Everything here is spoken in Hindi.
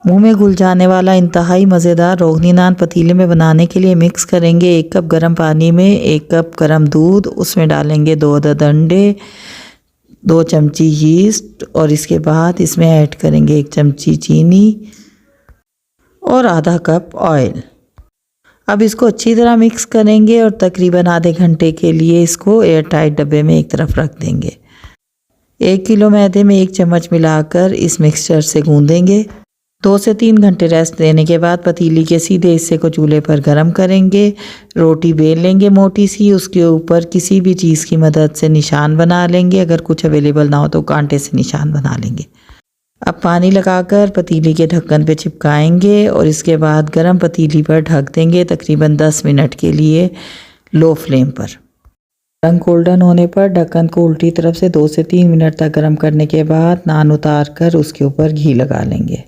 मुंह में घुल जाने वाला इंतहाई मज़ेदार रोगनी नान पतीले में बनाने के लिए मिक्स करेंगे 1 कप गर्म पानी में 1 कप गर्म दूध, उसमें डालेंगे 2 अदद अंडे, 2 चमची यीस्ट और इसके बाद इसमें ऐड करेंगे 1 चमची चीनी और आधा कप ऑयल। अब इसको अच्छी तरह मिक्स करेंगे और तकरीबन आधे घंटे के लिए इसको एयर टाइट डब्बे में एक तरफ रख देंगे। 1 किलो मैदे में 1 चम्मच मिलाकर इस मिक्सचर से गूंदेंगे। 2 से 3 घंटे रेस्ट देने के बाद पतीली के सीधे हिस्से को चूल्हे पर गरम करेंगे। रोटी बेल लेंगे मोटी सी, उसके ऊपर किसी भी चीज़ की मदद से निशान बना लेंगे। अगर कुछ अवेलेबल ना हो तो कांटे से निशान बना लेंगे। अब पानी लगाकर पतीली के ढक्कन पे चिपकाएंगे और इसके बाद गरम पतीली पर ढक देंगे तकरीबन 10 मिनट के लिए लो फ्लेम पर। रंग गोल्डन होने पर ढक्कन को उल्टी तरफ से 2 से 3 मिनट तक गर्म करने के बाद नान उतार कर उसके ऊपर घी लगा लेंगे।